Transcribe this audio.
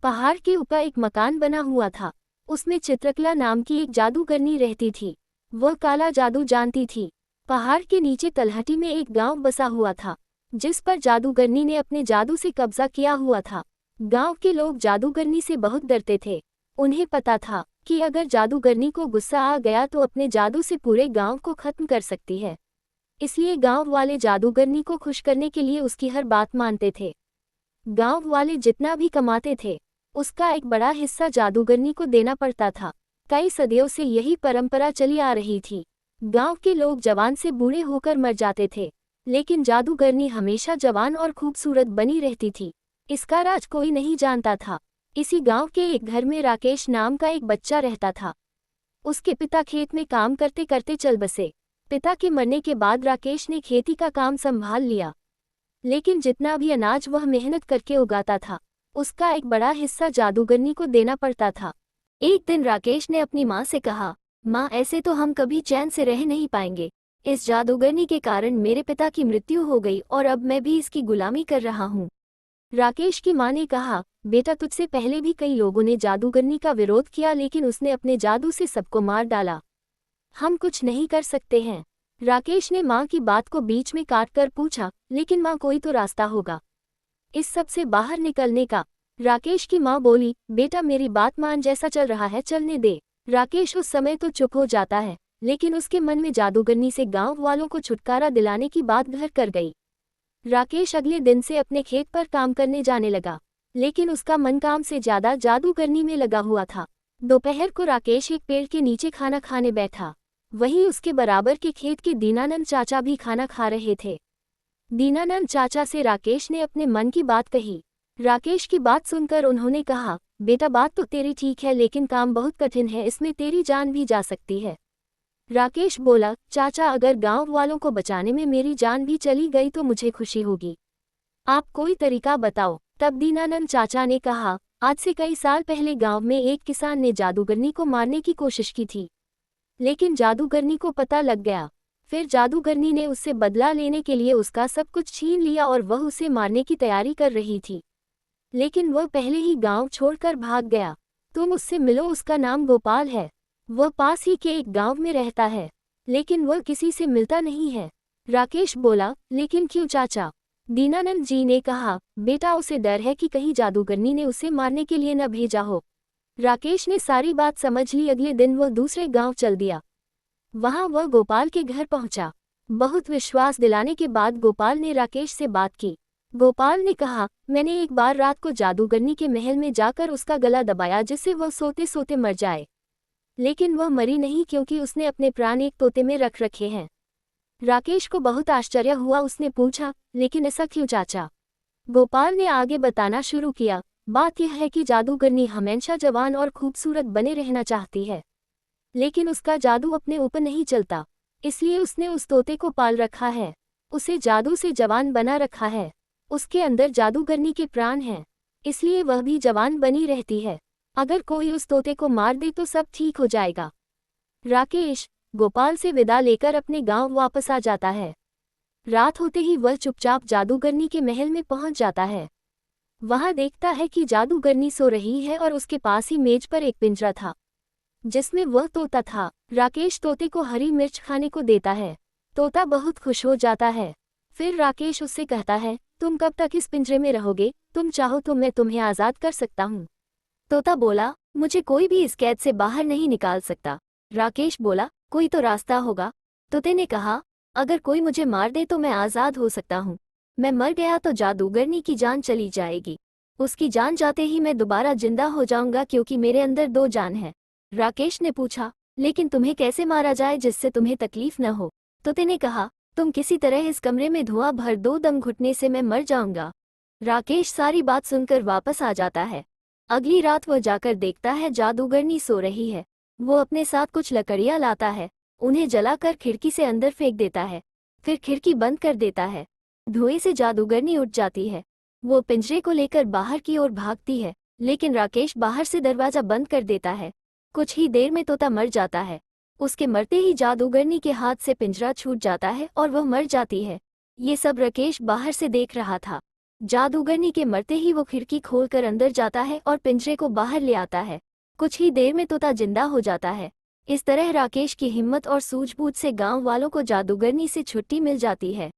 पहाड़ के ऊपर एक मकान बना हुआ था। उसमें चित्रकला नाम की एक जादूगरनी रहती थी। वह काला जादू जानती थी। पहाड़ के नीचे तलहटी में एक गांव बसा हुआ था, जिस पर जादूगरनी ने अपने जादू से कब्जा किया हुआ था। गांव के लोग जादूगरनी से बहुत डरते थे। उन्हें पता था कि अगर जादूगरनी को गुस्सा आ गया तो अपने जादू से पूरे गांव को खत्म कर सकती है। इसलिए गांव वाले जादूगरनी को खुश करने के लिए उसकी हर बात मानते थे। गांव वाले जितना भी कमाते थे, उसका एक बड़ा हिस्सा जादूगरनी को देना पड़ता था। कई सदियों से यही परंपरा चली आ रही थी। गांव के लोग जवान से बूढ़े होकर मर जाते थे, लेकिन जादूगरनी हमेशा जवान और खूबसूरत बनी रहती थी। इसका राज कोई नहीं जानता था। इसी गांव के एक घर में राकेश नाम का एक बच्चा रहता था। उसके पिता खेत में काम करते करते चल बसे। पिता के मरने के बाद राकेश ने खेती का काम संभाल लिया, लेकिन जितना भी अनाज वह मेहनत करके उगाता था, उसका एक बड़ा हिस्सा जादूगरनी को देना पड़ता था। एक दिन राकेश ने अपनी माँ से कहा, माँ, ऐसे तो हम कभी चैन से रह नहीं पाएंगे। इस जादूगरनी के कारण मेरे पिता की मृत्यु हो गई और अब मैं भी इसकी गुलामी कर रहा हूँ। राकेश की माँ ने कहा, बेटा, तुझसे पहले भी कई लोगों ने जादूगरनी का विरोध किया, लेकिन उसने अपने जादू से सबको मार डाला। हम कुछ नहीं कर सकते हैं। राकेश ने माँ की बात को बीच में काटकर पूछा, लेकिन माँ, कोई तो रास्ता होगा इस सब से बाहर निकलने का। राकेश की माँ बोली, बेटा, मेरी बात मान, जैसा चल रहा है चलने दे। राकेश उस समय तो चुप हो जाता है, लेकिन उसके मन में जादूगरनी से गांव वालों को छुटकारा दिलाने की बात घर कर गई। राकेश अगले दिन से अपने खेत पर काम करने जाने लगा, लेकिन उसका मन काम से ज्यादा जादूगरनी में लगा हुआ था। दोपहर को राकेश एक पेड़ के नीचे खाना खाने बैठा। वहीं उसके बराबर के खेत के दीनानंद चाचा भी खाना खा रहे थे। दीनानंद चाचा से राकेश ने अपने मन की बात कही। राकेश की बात सुनकर उन्होंने कहा, बेटा, बात तो तेरी ठीक है, लेकिन काम बहुत कठिन है, इसमें तेरी जान भी जा सकती है। राकेश बोला, चाचा, अगर गांव वालों को बचाने में मेरी जान भी चली गई तो मुझे खुशी होगी। आप कोई तरीका बताओ। तब दीनानंद चाचा ने कहा, आज से कई साल पहले गांव में एक किसान ने जादूगरनी को मारने की कोशिश की थी, लेकिन जादूगरनी को पता लग गया। फिर जादूगरनी ने उससे बदला लेने के लिए उसका सब कुछ छीन लिया और वह उसे मारने की तैयारी कर रही थी, लेकिन वह पहले ही गांव छोड़कर भाग गया। तुम उससे मिलो, उसका नाम गोपाल है। वह पास ही के एक गांव में रहता है, लेकिन वह किसी से मिलता नहीं है। राकेश बोला, लेकिन क्यों चाचा? दीनानंद जी ने कहा, बेटा, उसे डर है कि कहीं जादूगरनी ने उसे मारने के लिए न भेजा हो। राकेश ने सारी बात समझ ली। अगले दिन वह दूसरे गांव चल दिया। वहां वह गोपाल के घर पहुंचा। बहुत विश्वास दिलाने के बाद गोपाल ने राकेश से बात की। गोपाल ने कहा, मैंने एक बार रात को जादूगरनी के महल में जाकर उसका गला दबाया, जिससे वह सोते सोते मर जाए, लेकिन वह मरी नहीं, क्योंकि उसने अपने प्राण एक तोते में रख रखे हैं। राकेश को बहुत आश्चर्य हुआ। उसने पूछा, लेकिन ऐसा क्यों चाचा? गोपाल ने आगे बताना शुरू किया, बात यह है कि जादूगरनी हमेशा जवान और खूबसूरत बने रहना चाहती है, लेकिन उसका जादू अपने ऊपर नहीं चलता, इसलिए उसने उस तोते को पाल रखा है। उसे जादू से जवान बना रखा है। उसके अंदर जादूगरनी के प्राण हैं, इसलिए वह भी जवान बनी रहती है। अगर कोई उस तोते को मार दे तो सब ठीक हो जाएगा। राकेश गोपाल से विदा लेकर अपने गांव वापस आ जाता है। रात होते ही वह चुपचाप जादूगरनी के महल में पहुंच जाता है। वहां देखता है कि जादूगरनी सो रही है और उसके पास ही मेज पर एक पिंजरा था, जिसमें वह तोता था। राकेश तोते को हरी मिर्च खाने को देता है। तोता बहुत खुश हो जाता है। फिर राकेश उससे कहता है, तुम कब तक इस पिंजरे में रहोगे? तुम चाहो तो मैं तुम्हें आज़ाद कर सकता हूँ। तोता बोला, मुझे कोई भी इस कैद से बाहर नहीं निकाल सकता। राकेश बोला, कोई तो रास्ता होगा। तोते ने कहा, अगर कोई मुझे मार दे तो मैं आज़ाद हो सकता हूँ। मैं मर गया तो जादूगरनी की जान चली जाएगी। उसकी जान जाते ही मैं दोबारा जिंदा हो जाऊंगा, क्योंकि मेरे अंदर दो जान है। राकेश ने पूछा, लेकिन तुम्हें कैसे मारा जाए जिससे तुम्हें तकलीफ न हो? तोते ने कहा, तुम किसी तरह इस कमरे में धुआं भर दो, दम घुटने से मैं मर जाऊंगा। राकेश सारी बात सुनकर वापस आ जाता है। अगली रात वह जाकर देखता है जादूगरनी सो रही है। वो अपने साथ कुछ लकड़ियां लाता है, उन्हें जलाकर खिड़की से अंदर फेंक देता है, फिर खिड़की बंद कर देता है। धुएं से जादूगरनी उठ जाती है। वो पिंजरे को लेकर बाहर की ओर भागती है, लेकिन राकेश बाहर से दरवाजा बंद कर देता है। कुछ ही देर में तोता मर जाता है। उसके मरते ही जादूगरनी के हाथ से पिंजरा छूट जाता है और वह मर जाती है। ये सब राकेश बाहर से देख रहा था। जादूगरनी के मरते ही वो खिड़की खोलकर अंदर जाता है और पिंजरे को बाहर ले आता है। कुछ ही देर में तोता जिंदा हो जाता है। इस तरह राकेश की हिम्मत और सूझबूझ से गांव वालों को जादूगरनी से छुट्टी मिल जाती है।